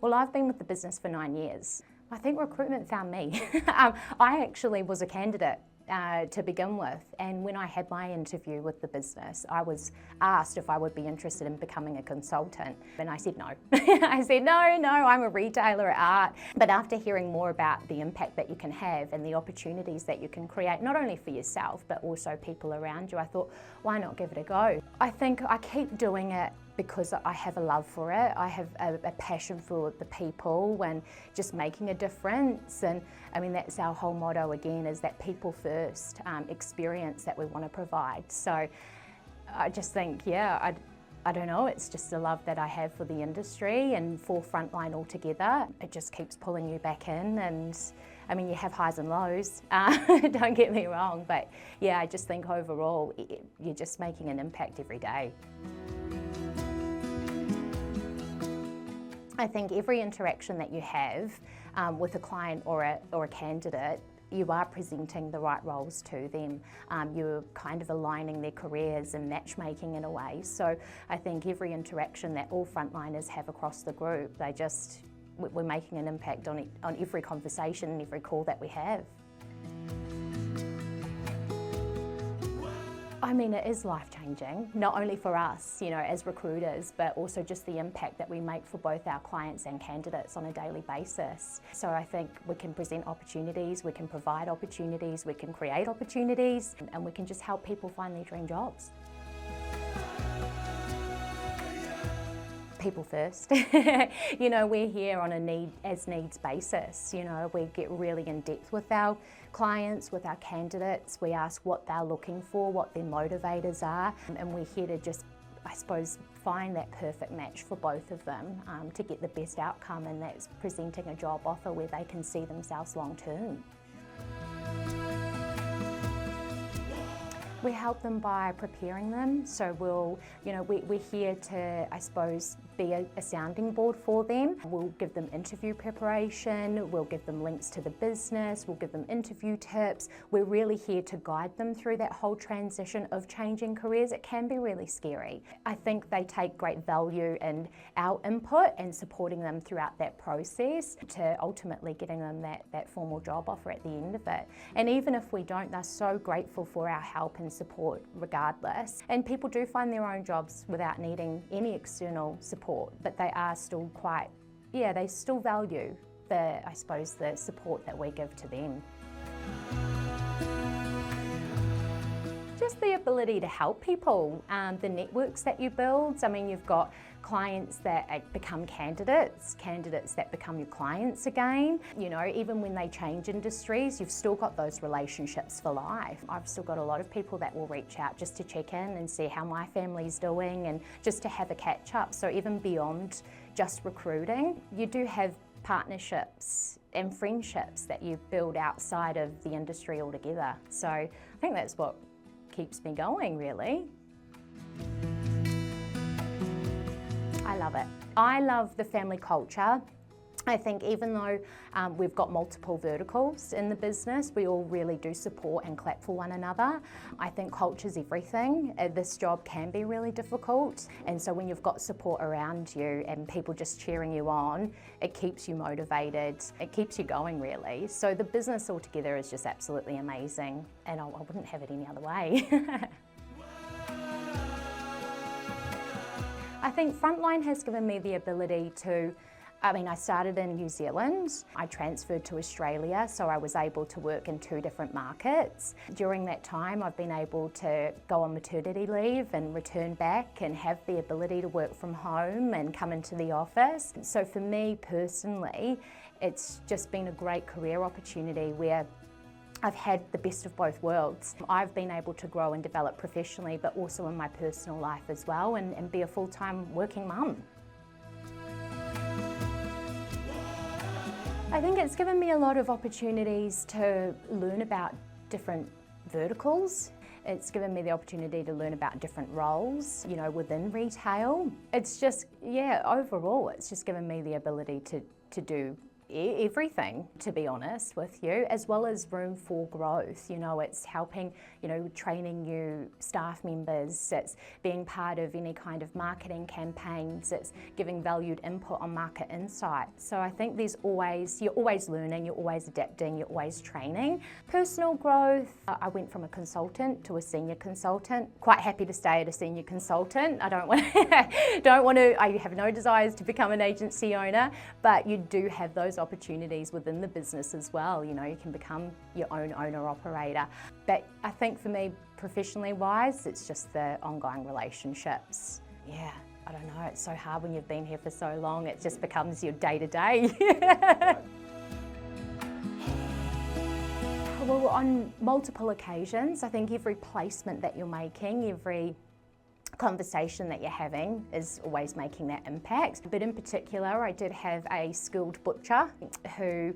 Well, I've been with the business for 9 years. I think recruitment found me. I actually was a candidate to begin with, and when I had my interview with the business, I was asked if I would be interested in becoming a consultant, and I said no. I said no, I'm a retailer at art. But after hearing more about the impact that you can have and the opportunities that you can create, not only for yourself but also people around you, I thought, why not give it a go? I think I keep doing it because I have a love for it. I have a passion for the people and just making a difference. And I mean, that's our whole motto again, is that people first experience that we want to provide. So I just think, yeah, I don't know, it's just a love that I have for the industry and for Frontline altogether. It just keeps pulling you back in, and I mean, you have highs and lows, don't get me wrong, but yeah, I just think overall, you're just making an impact every day. I think every interaction that you have with a client or a candidate, you are presenting the right roles to them. You're kind of aligning their careers and matchmaking in a way. So I think every interaction that all frontliners have across the group, we're making an impact on every conversation and every call that we have. I mean, it is life-changing, not only for us, you know, as recruiters, but also just the impact that we make for both our clients and candidates on a daily basis. So I think we can present opportunities, we can provide opportunities, we can create opportunities, and we can just help people find their dream jobs. People first. You know, we're here on a needs basis. You know, we get really in depth with our clients, with our candidates. We ask what they're looking for, what their motivators are, and we're here to just, I suppose, find that perfect match for both of them to get the best outcome, and that's presenting a job offer where they can see themselves long term. We help them by preparing them, so we're here to, I suppose, be a sounding board for them. We'll give them interview preparation, we'll give them links to the business, we'll give them interview tips. We're really here to guide them through that whole transition of changing careers. It can be really scary. I think they take great value in our input and supporting them throughout that process to ultimately getting them that formal job offer at the end of it. And even if we don't, they're so grateful for our help and support regardless. And people do find their own jobs without needing any external support, but they are still they still value the support that we give to them. Just the ability to help people, the networks that you build. I mean, you've got clients that become candidates that become your clients again. You know, even when they change industries, you've still got those relationships for life. I've still got a lot of people that will reach out just to check in and see how my family's doing and just to have a catch up. So even beyond just recruiting, you do have partnerships and friendships that you build outside of the industry altogether. So I think that's what keeps me going, really. I love it. I love the family culture. I think even though we've got multiple verticals in the business, we all really do support and clap for one another. I think culture's everything. This job can be really difficult, and so when you've got support around you and people just cheering you on, it keeps you motivated, it keeps you going really. So the business altogether is just absolutely amazing, and I wouldn't have it any other way. I think Frontline has given me the ability to, I started in New Zealand, I transferred to Australia, so I was able to work in 2 different markets. During that time, I've been able to go on maternity leave and return back and have the ability to work from home and come into the office. So for me personally, it's just been a great career opportunity where I've had the best of both worlds. I've been able to grow and develop professionally, but also in my personal life as well, and be a full-time working mum. I think it's given me a lot of opportunities to learn about different verticals. It's given me the opportunity to learn about different roles, you know, within retail. It's just, overall, it's just given me the ability to do everything, to be honest with you, as well as room for growth. You know, it's helping, training new staff members, it's being part of any kind of marketing campaigns, it's giving valued input on market insights. So I think you're always learning, you're always adapting, you're always training. Personal growth, I went from a consultant to a senior consultant. Quite happy to stay at a senior consultant. I I have no desires to become an agency owner, but you do have those opportunities within the business as well. You can become your own owner-operator. But I think for me, professionally wise, it's just the ongoing relationships. Yeah, I don't know, it's so hard when you've been here for so long, it just becomes your day-to-day. Well, on multiple occasions, I think every placement that you're making, every conversation that you're having is always making that impact. But in particular, I did have a skilled butcher who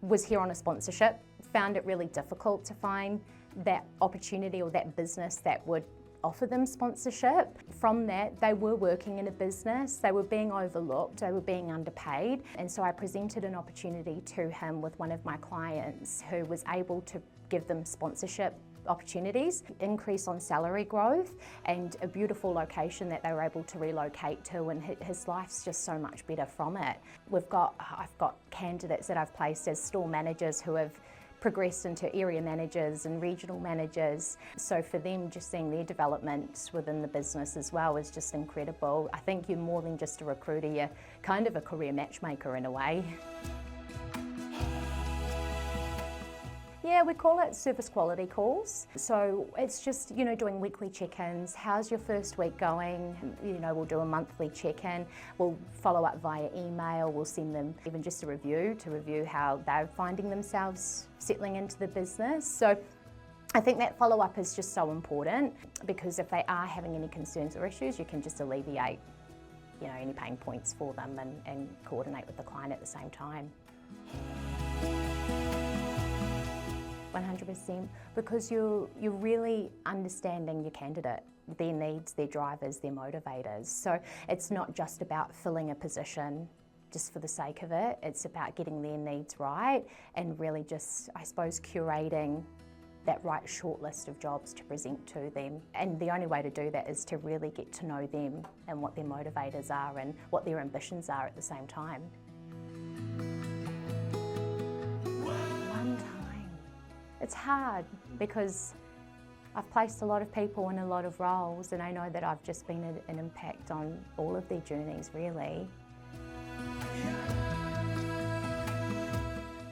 was here on a sponsorship, found it really difficult to find that opportunity or that business that would offer them sponsorship. From that, they were working in a business, they were being overlooked, they were being underpaid. And so I presented an opportunity to him with one of my clients who was able to give them sponsorship opportunities, increase on salary growth, and a beautiful location that they were able to relocate to, and his life's just so much better from it. I've got candidates that I've placed as store managers who have progressed into area managers and regional managers. So for them, just seeing their development within the business as well is just incredible. I think you're more than just a recruiter, you're kind of a career matchmaker in a way. Yeah, we call it service quality calls. So it's just, doing weekly check-ins. How's your first week going? We'll do a monthly check-in. We'll follow up via email. We'll send them even just a review to review how they're finding themselves settling into the business. So I think that follow-up is just so important, because if they are having any concerns or issues, you can just alleviate, any pain points for them and coordinate with the client at the same time. 100%, because you're really understanding your candidate, their needs, their drivers, their motivators. So it's not just about filling a position just for the sake of it, it's about getting their needs right and really just, I suppose, curating that right short list of jobs to present to them. And the only way to do that is to really get to know them and what their motivators are and what their ambitions are at the same time. It's hard because I've placed a lot of people in a lot of roles, and I know that I've just been an impact on all of their journeys, really.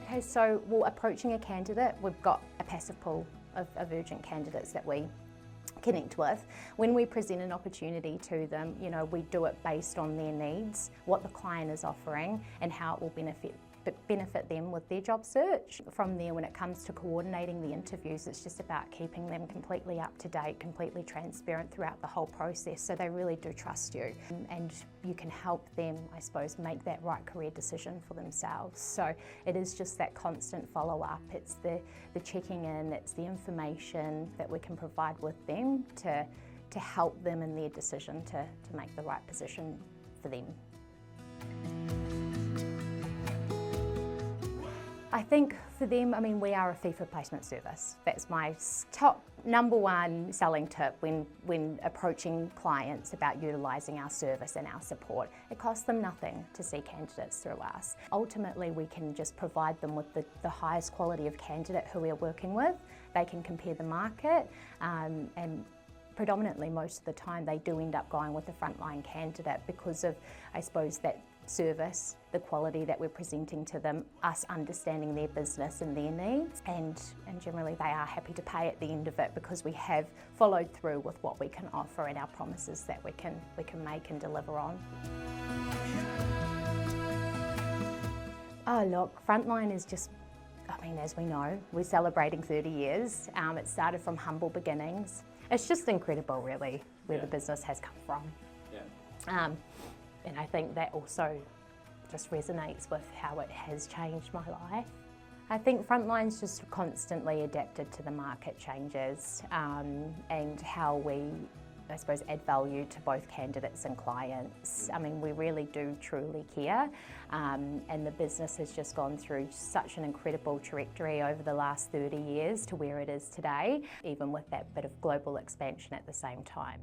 Okay, so approaching a candidate, we've got a passive pool of urgent candidates that we connect with. When we present an opportunity to them, we do it based on their needs, what the client is offering, and how it will benefit them with their job search. From there, when it comes to coordinating the interviews, it's just about keeping them completely up to date, completely transparent throughout the whole process, so they really do trust you. And you can help them, I suppose, make that right career decision for themselves. So it is just that constant follow-up. It's the checking in, it's the information that we can provide with them to help them in their decision to make the right position for them. I think for them, we are a fee for placement service. That's my top number one selling tip when approaching clients about utilising our service and our support. It costs them nothing to see candidates through us. Ultimately, we can just provide them with the highest quality of candidate who we're working with. They can compare the market, and predominantly most of the time they do end up going with a frontline candidate because of, I suppose, that service, the quality that we're presenting to them, us understanding their business and their needs, and generally they are happy to pay at the end of it because we have followed through with what we can offer and our promises that we can make and deliver on. Oh look, Frontline is just, as we know, we're celebrating 30 years. It started from humble beginnings. It's just incredible really where the business has come from. Yeah. And I think that also just resonates with how it has changed my life. I think Frontline's just constantly adapted to the market changes and how we I suppose, add value to both candidates and clients. I mean, we really do truly care, and the business has just gone through such an incredible trajectory over the last 30 years to where it is today, even with that bit of global expansion at the same time.